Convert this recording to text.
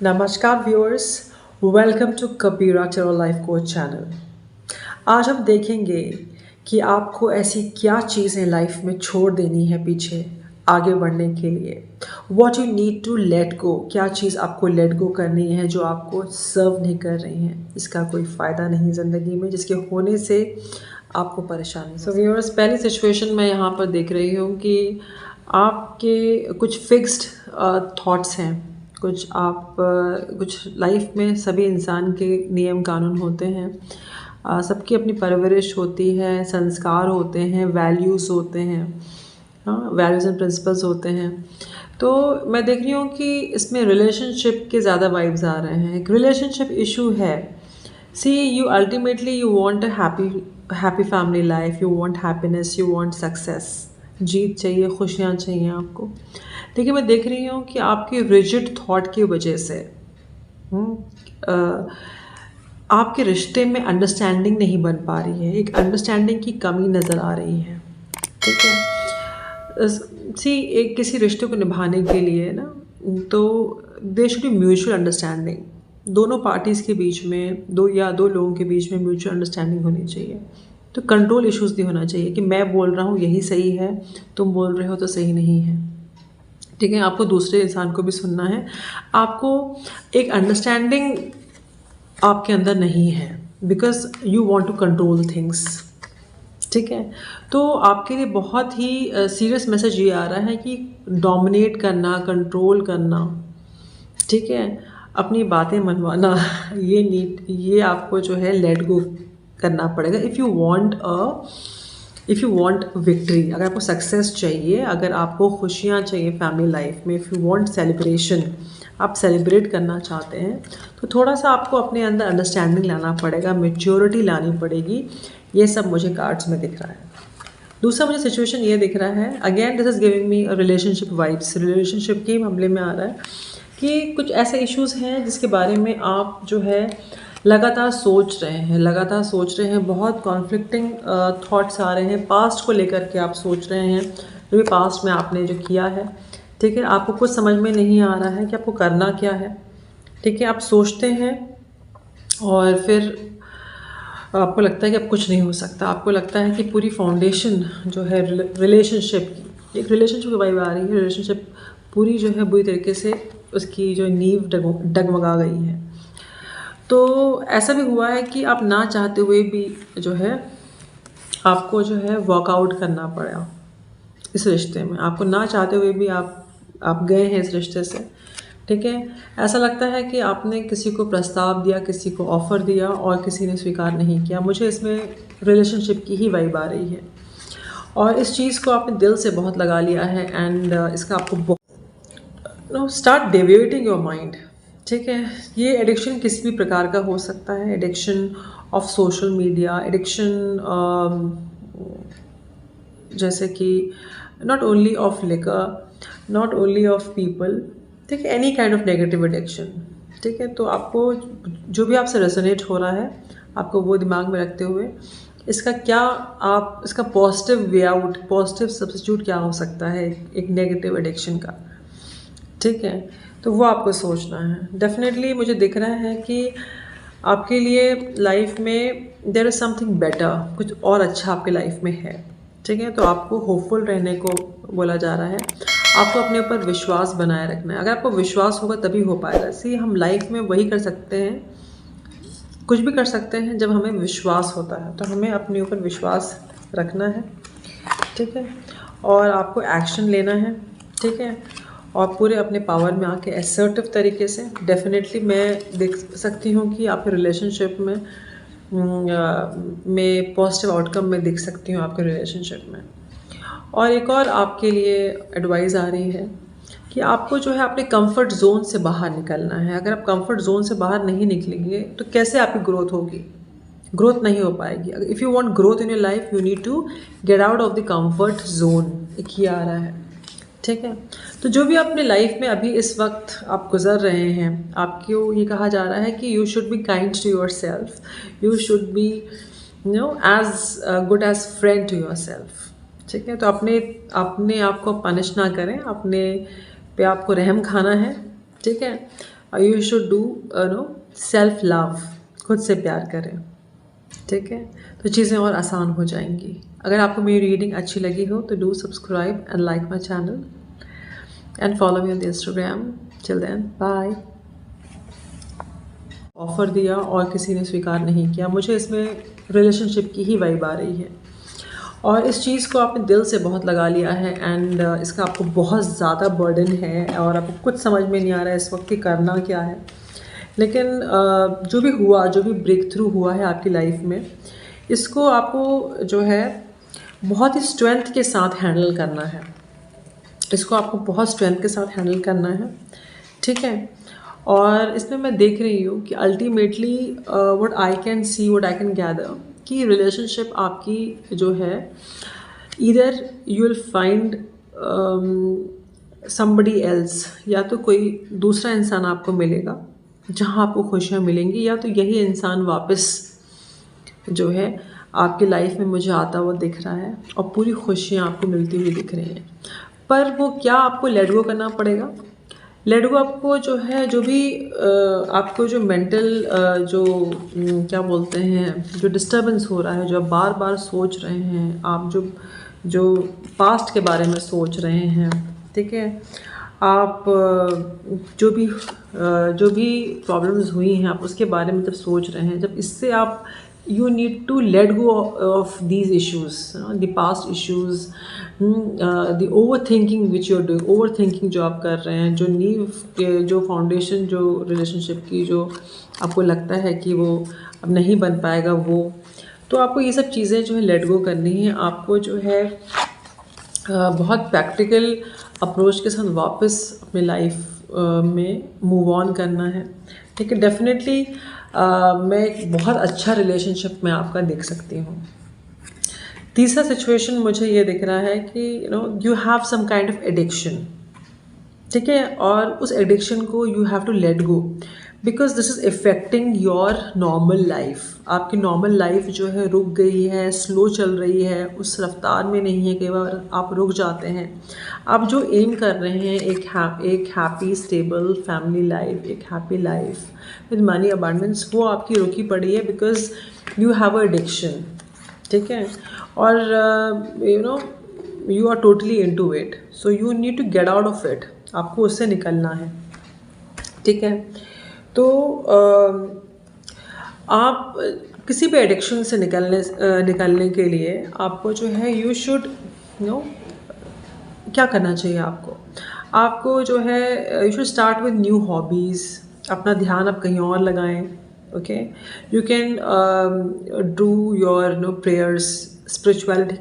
नमस्कार viewers, welcome to कबीरा चलो life coach channel. आज हम देखेंगे कि आपको ऐसी क्या चीज़ें लाइफ में छोड़ देनी है पीछे आगे बढ़ने के लिए। What you need to let go, क्या चीज़ आपको लेट गो करनी है जो आपको सर्व नहीं कर रही है, इसका कोई फ़ायदा नहीं ज़िंदगी में, जिसके होने से आपको परेशानी। सो व्यूअर्स, पहली सिचुएशन मैं यहाँ पर देख रही हूँ कि आपके कुछ फिक्स्ड थॉट्स हैं, कुछ लाइफ में सभी इंसान के नियम कानून होते हैं। सबकी अपनी परवरिश होती है, संस्कार होते हैं, वैल्यूज़ होते हैं, हाँ, वैल्यूज़ एंड प्रिंसिपल्स होते हैं। तो मैं देख रही हूँ कि इसमें रिलेशनशिप के ज़्यादा वाइब्स आ रहे हैं। एक रिलेशनशिप इशू है। See you ultimately you want a happy family life, you want happiness, you want success, जीत चाहिए, खुशियाँ चाहिए आपको। लेकिन मैं देख रही हूँ कि आपकी रिजिड थॉट की वजह से हम्म, अ, आपके रिश्ते में अंडरस्टैंडिंग नहीं बन पा रही है, एक अंडरस्टैंडिंग की कमी नज़र आ रही है। ठीक है, सी एक किसी रिश्ते को निभाने के लिए ना, तो they should be mutual understanding. दोनों पार्टीज़ के बीच में, दो लोगों के बीच में म्यूचुअल अंडरस्टैंडिंग होनी चाहिए। तो कंट्रोल इश्यूज़ नहीं होना चाहिए कि मैं बोल रहा हूँ यही सही है, तुम बोल रहे हो तो सही नहीं है। ठीक है, आपको दूसरे इंसान को भी सुनना है। आपको एक अंडरस्टैंडिंग आपके अंदर नहीं है because you want to control things. ठीक है, तो आपके लिए बहुत ही सीरियस मैसेज ये आ रहा है कि डोमिनेट करना, कंट्रोल करना, ठीक है, अपनी बातें मनवाना, ये आपको जो है लेट गो करना पड़ेगा। इफ़ यू वांट विक्ट्री, अगर आपको सक्सेस चाहिए, अगर आपको खुशियाँ चाहिए फैमिली लाइफ में, इफ़ यू वांट सेलिब्रेशन, आप सेलिब्रेट करना चाहते हैं, तो थोड़ा सा आपको अपने अंदर अंडरस्टैंडिंग लाना पड़ेगा, मैच्योरिटी लानी पड़ेगी। ये सब मुझे कार्ड्स में दिख रहा है। दूसरा मुझे सिचुएशन ये दिख रहा है, again this is giving me relationship vibes. Relationship के मामले में आ रहा है कि कुछ ऐसे इश्यूज़ हैं जिसके बारे में आप जो है लगातार सोच रहे हैं, बहुत कॉन्फ्लिक्टिंग थॉट्स आ रहे हैं, पास्ट को लेकर के आप सोच रहे हैं, जो भी पास्ट में आपने जो किया है। ठीक है, आपको कुछ समझ में नहीं आ रहा है कि आपको करना क्या है। ठीक है, आप सोचते हैं और फिर आपको लगता है कि अब कुछ नहीं हो सकता। आपको लगता है कि पूरी फाउंडेशन जो है रिलेशनशिप की, एक रिलेशनशिप की वाइब आ रही है, रिलेशनशिप पूरी जो है बुरी तरीके से उसकी जो नींव डगमगा गई है। तो ऐसा भी हुआ है कि आप ना चाहते हुए भी जो है आपको जो है वॉकआउट करना पड़ा इस रिश्ते में। आपको ना चाहते हुए भी आप गए हैं इस रिश्ते से। ठीक है, ऐसा लगता है कि आपने किसी को प्रस्ताव दिया, किसी को ऑफ़र दिया और किसी ने स्वीकार नहीं किया। मुझे इसमें रिलेशनशिप की ही वाइब आ रही है और इस चीज़ को आपने दिल से बहुत लगा लिया है एंड इसका आपको स्टार्ट डेविएटिंग योर माइंड। ठीक है, ये एडिक्शन किसी भी प्रकार का हो सकता है। Addiction of social media, addiction जैसे कि not only of liquor, not only of people, ठीक है, any kind of negative addiction. ठीक है, तो आपको जो भी आपसे रेजोनेट हो रहा है, आपको वो दिमाग में रखते हुए इसका positive way out, positive substitute क्या हो सकता है एक नेगेटिव एडिक्शन का। ठीक है, तो वो आपको सोचना है। डेफिनेटली मुझे दिख रहा है कि आपके लिए लाइफ में देयर इज़ समथिंग बेटर, कुछ और अच्छा आपके लाइफ में है। ठीक है, तो आपको होपफुल रहने को बोला जा रहा है। आपको अपने ऊपर विश्वास बनाए रखना है। अगर आपको विश्वास होगा तभी हो पाएगा। सी हम लाइफ में वही कर सकते हैं, कुछ भी कर सकते हैं जब हमें विश्वास होता है। तो हमें अपने ऊपर विश्वास रखना है। ठीक है, और आपको एक्शन लेना है। ठीक है, और पूरे अपने पावर में आके असर्टिव तरीके से। डेफिनेटली मैं देख सकती हूँ कि आपके रिलेशनशिप में पॉजिटिव आउटकम मैं देख सकती हूँ आपके रिलेशनशिप में। और एक और आपके लिए एडवाइस आ रही है कि आपको जो है अपने कंफर्ट जोन से बाहर निकलना है। अगर आप कंफर्ट जोन से बाहर नहीं निकलेंगे तो कैसे आपकी ग्रोथ होगी? ग्रोथ नहीं हो पाएगी। If you want growth in your life, you need to get out of the comfort zone. एक ही आ रहा है। ठीक है, तो जो भी अपने लाइफ में अभी इस वक्त आप गुजर रहे हैं, आपको ये कहा जा रहा है कि you should be kind to yourself, you should be as good as friend to yourself. ठीक है, तो अपने आप को पनिश ना करें, अपने पे आपको रहम खाना है। ठीक है। You should do no self love, खुद से प्यार करें, ठीक है। तो चीज़ें और आसान हो जाएंगी। अगर आपको मेरी रीडिंग अच्छी लगी हो तो do subscribe and like my channel and follow me on the Instagram. Till then bye. Offer दिया और किसी ने स्वीकार नहीं किया, मुझे इसमें रिलेशनशिप की ही वाइब आ रही है और इस चीज़ को आपने दिल से बहुत लगा लिया है एंड इसका आपको बहुत ज़्यादा बर्डन है और आपको कुछ समझ में नहीं आ रहा है इस वक्त कि करना क्या है। लेकिन जो भी हुआ, जो भी ब्रेक थ्रू हुआ है आपकी लाइफ में, इसको आपको जो है बहुत ही स्ट्रेंथ के साथ हैंडल करना है। इसको आपको बहुत स्ट्रेंथ के साथ हैंडल करना है, ठीक है। और इसमें मैं देख रही हूँ कि ultimately what I can see, what I can gather, कि रिलेशनशिप आपकी जो है, either you will find somebody else, या तो कोई दूसरा इंसान आपको मिलेगा जहाँ आपको खुशियाँ मिलेंगी, या तो यही इंसान वापस जो है आपकी लाइफ में मुझे आता हुआ दिख रहा है और पूरी खुशियाँ आपको मिलती हुई दिख रही हैं। पर वो क्या आपको लेट गो करना पड़ेगा। लेट गो आपको जो है, जो भी आपको जो मेंटल जो क्या बोलते हैं, जो डिस्टर्बेंस हो रहा है, जो आप बार बार सोच रहे हैं, आप जो पास्ट के बारे में सोच रहे हैं, ठीक है, आप जो भी प्रॉब्लम्स हुई हैं आप उसके बारे में जब सोच रहे हैं, जब इससे आप you need to let go of these issues, the past issues, the overthinking which you're doing, overthinking जो आप कर रहे हैं, जो नींव के जो फाउंडेशन जो रिलेशनशिप की जो आपको लगता है कि वो अब नहीं बन पाएगा, वो तो आपको ये सब चीज़ें जो है लेट गो करनी है। आपको जो है बहुत प्रैक्टिकल अप्रोच के साथ वापस अपनी लाइफ में मूव ऑन करना है, ठीक है। डेफिनेटली मैं एक बहुत अच्छा रिलेशनशिप में आपका देख सकती हूँ। तीसरा सिचुएशन मुझे ये दिख रहा है कि you have some kind of addiction, ठीक है, और उस एडिक्शन को you have to let go because this is affecting your normal life. आपकी नॉर्मल लाइफ जो है रुक गई है, स्लो चल रही है, उस रफ्तार में नहीं है, कई बार आप रुक जाते हैं। आप जो एम कर रहे हैं एक हैप्पी स्टेबल फैमिली लाइफ, एक happy life with money abundance, वो आपकी रुकी पड़ी है because you have a addiction, ठीक है। और you are totally into it, so you need to get out of it. आपको उससे निकलना है, ठीक है। तो आप किसी भी एडिक्शन से निकलने के लिए आपको जो है यू शुड क्या करना चाहिए आपको जो है you should start with new hobbies. अपना ध्यान आप कहीं और लगाएं, okay. You can do your prayers, spirituality